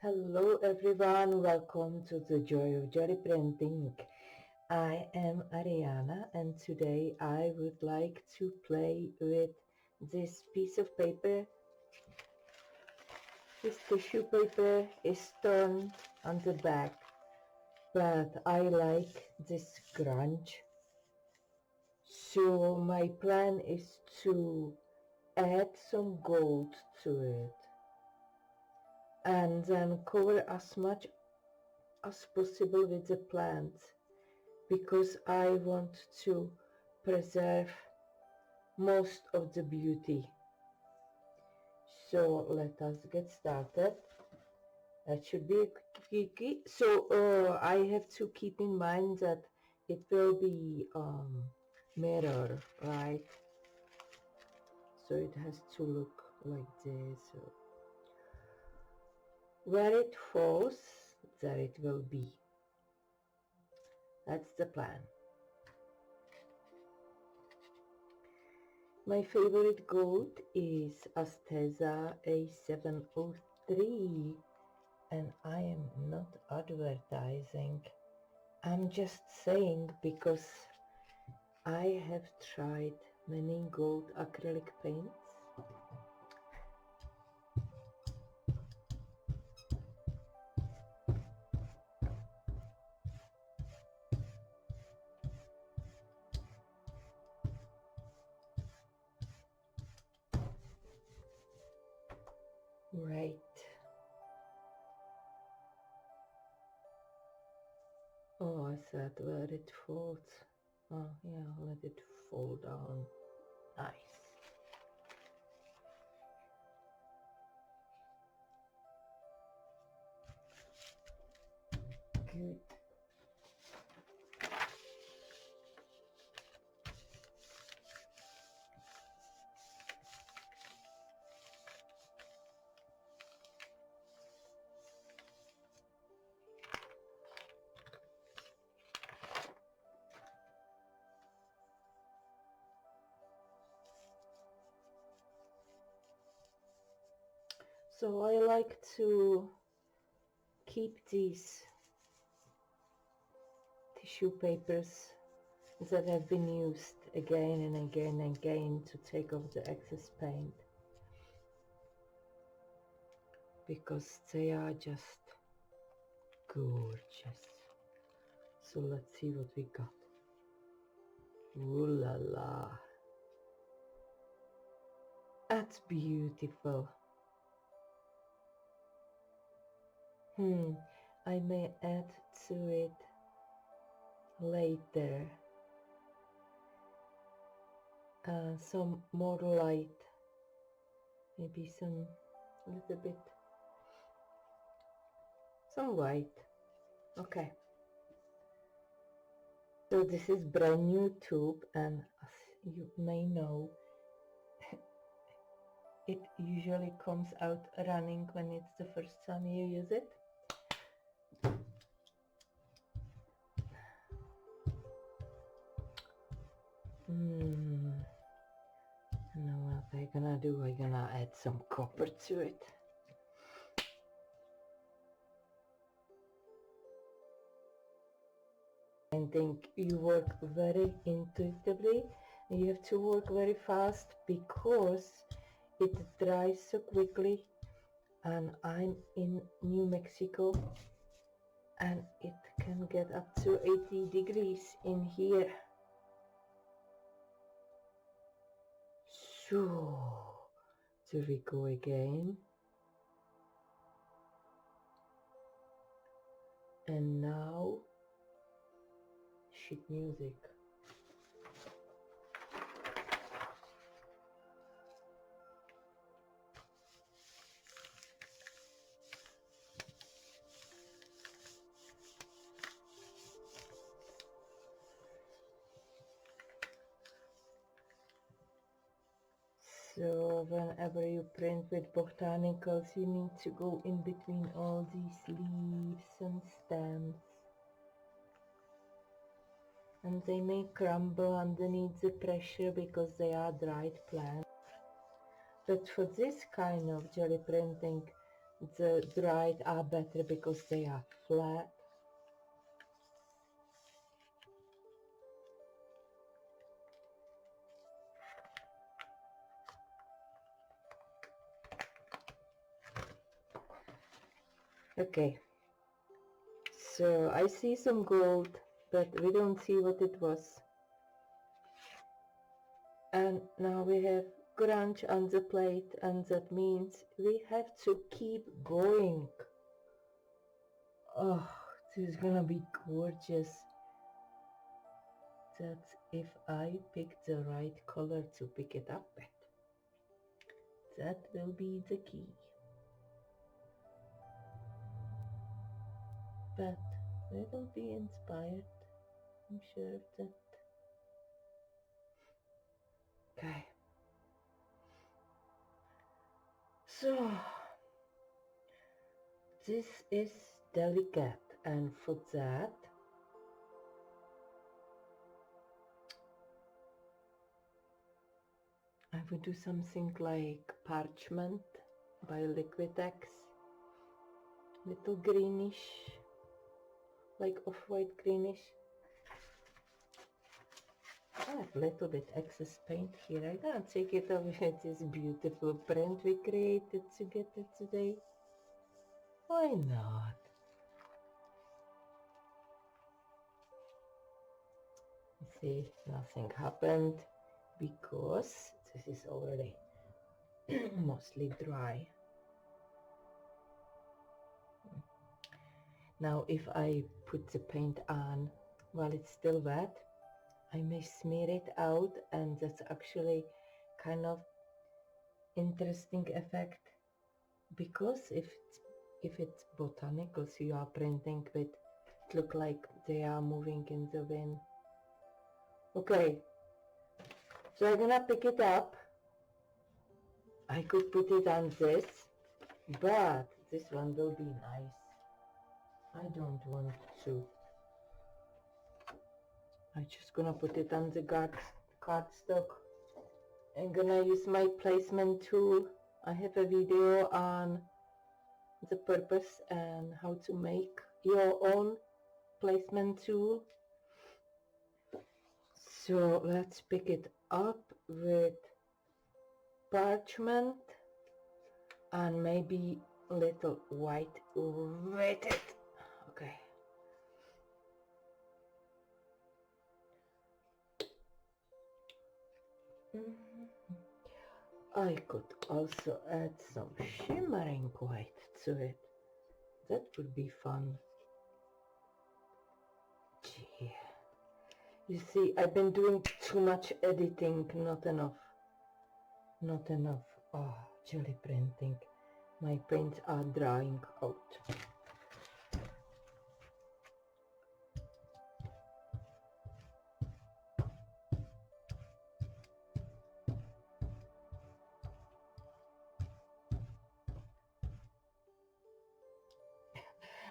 Hello everyone, welcome to the Joy of Jelly Printing. I am Ariana and today I would like to play with this piece of paper. This tissue paper is torn on the back, but I like this grunge. So my plan is to add some gold to it and then cover as much as possible with the plant, because I want to preserve most of the beauty. So let us get started. That should be a quickie. So I have to keep in mind that it will be mirror, right? So it has to look like this. So where it falls, there it will be. That's the plan. My favorite gold is Asteza A703, and I am not advertising. I'm just saying because I have tried many gold acrylic paints. Right. Oh, I said where it falls. Oh yeah, let it fall down. Nice. Good. So I like to keep these tissue papers that have been used again and again and again to take off the excess paint, because they are just gorgeous. So let's see what we got. Ooh la la, that's beautiful. I may add to it later some more light, maybe some little bit, some white. Okay, so this is brand new tube, and as you may know, it usually comes out running when it's the first time you use it. Now what I'm gonna do, I'm gonna add some copper to it. I think you work very intuitively, and you have to work very fast because it dries so quickly, and I'm in New Mexico and it can get up to 80 degrees in here. So there we go again, and now sheet music. So whenever you print with botanicals, you need to go in between all these leaves and stems, and they may crumble underneath the pressure because they are dried plants. But for this kind of jelly printing, the dried are better because they are flat. Okay, so I see some gold, but we don't see what it was. And now we have grunge on the plate, and that means we have to keep going. Oh, this is gonna be gorgeous. That's if I pick the right color to pick it up with. That will be the key. But we will be inspired, I'm sure of that. Okay. So, this is delicate, and for that, I would do something like parchment by Liquitex, little greenish, like off-white greenish. I have a little bit excess paint here. I'm gonna take it away with this beautiful print we created together today. Why not? You see, nothing happened because this is already mostly dry. Now if I put the paint on while it's still wet, I may smear it out, and that's actually kind of interesting effect, because if it's botanicals you are printing with, it look like they are moving in the wind. Okay, so I'm gonna pick it up. I could put it on this, but this one will be nice. I don't want to. I'm just gonna put it on the cardstock. I'm gonna use my placement tool. I have a video on the purpose and how to make your own placement tool. So let's pick it up with parchment and maybe a little white with it. Okay. I could also add some shimmering white to it. That would be fun. Gee. You see, I've been doing too much editing, not enough. Not enough. Oh, jelly printing. My paints are drying out.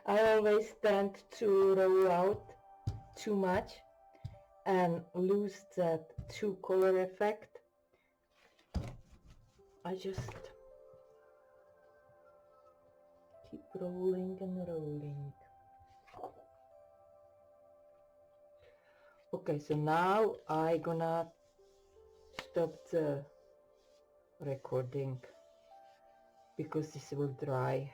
I always tend to roll out too much and lose that two color effect. I just keep rolling and rolling. Okay, so now I gonna stop the recording because this will dry.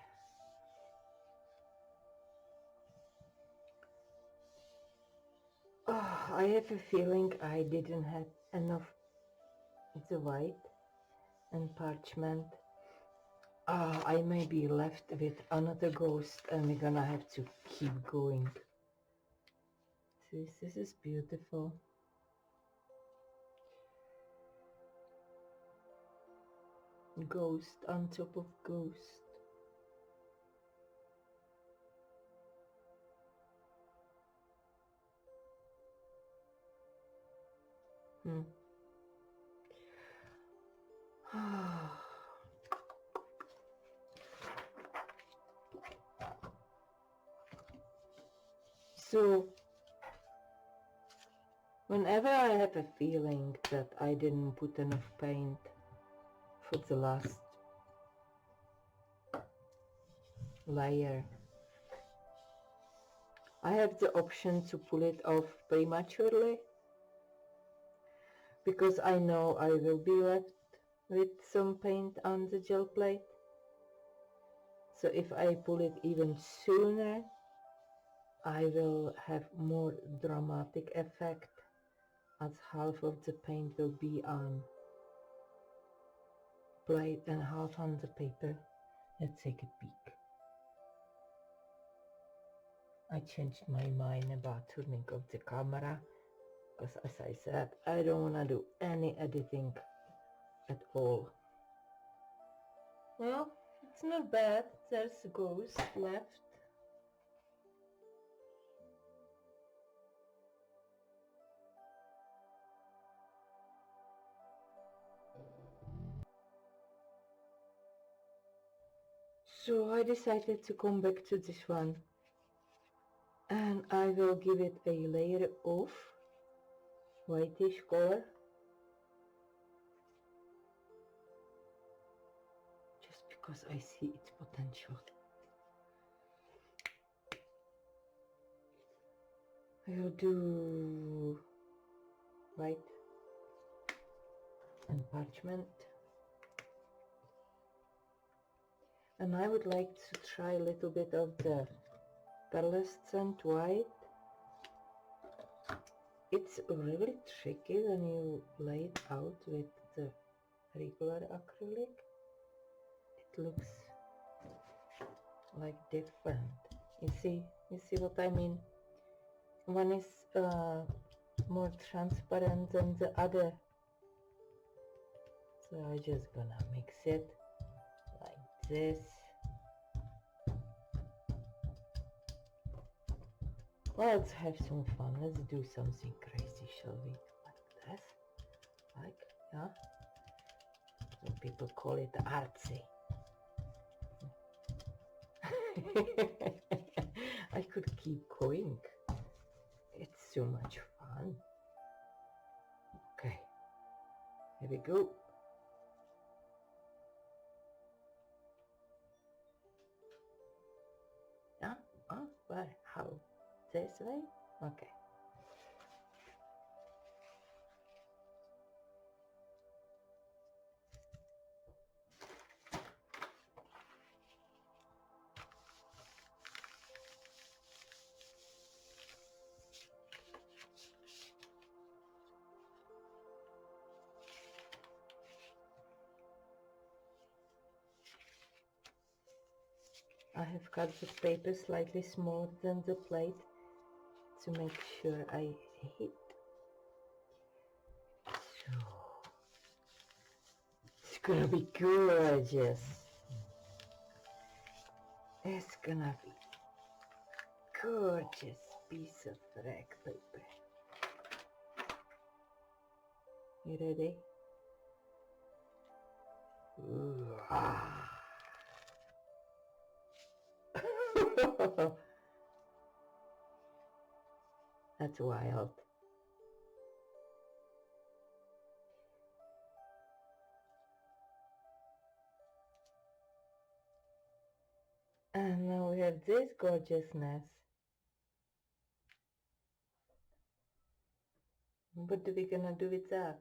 Oh, I have a feeling I didn't have enough the white and parchment. I may be left with another ghost, and we're gonna have to keep going. This is beautiful. Ghost on top of ghost. So, whenever I have a feeling that I didn't put enough paint for the last layer. I have the option to pull it off prematurely because I know I will be left with some paint on the gel plate. So if I pull it even sooner, I will have more dramatic effect, as half of the paint will be on plate and half on the paper. Let's take a peek. I changed my mind about turning off the camera because, as I said, I don't want to do any editing at all. Well, it's not bad. There's a ghost left. So I decided to come back to this one, and I will give it a layer of whitish color, just because I see its potential. I'll do white and parchment, and I would like to try a little bit of the pearlescent white. It's really tricky when you lay it out with the regular acrylic. It looks like different. You see what I mean? One is more transparent than the other. So I'm just gonna mix it like this. Let's have some fun. Let's do something crazy, shall we? Like this. Like, yeah. Some people call it artsy. I could keep going. It's so much fun. Okay, here we go. Yeah, where, how? This way? Okay. I have cut the paper slightly smaller than the plate to make sure I hit. So it's gonna be gorgeous. It's gonna be gorgeous piece of rag paper. You ready? Ooh, ah. That's wild. And now we have this gorgeousness. What are we gonna do with that?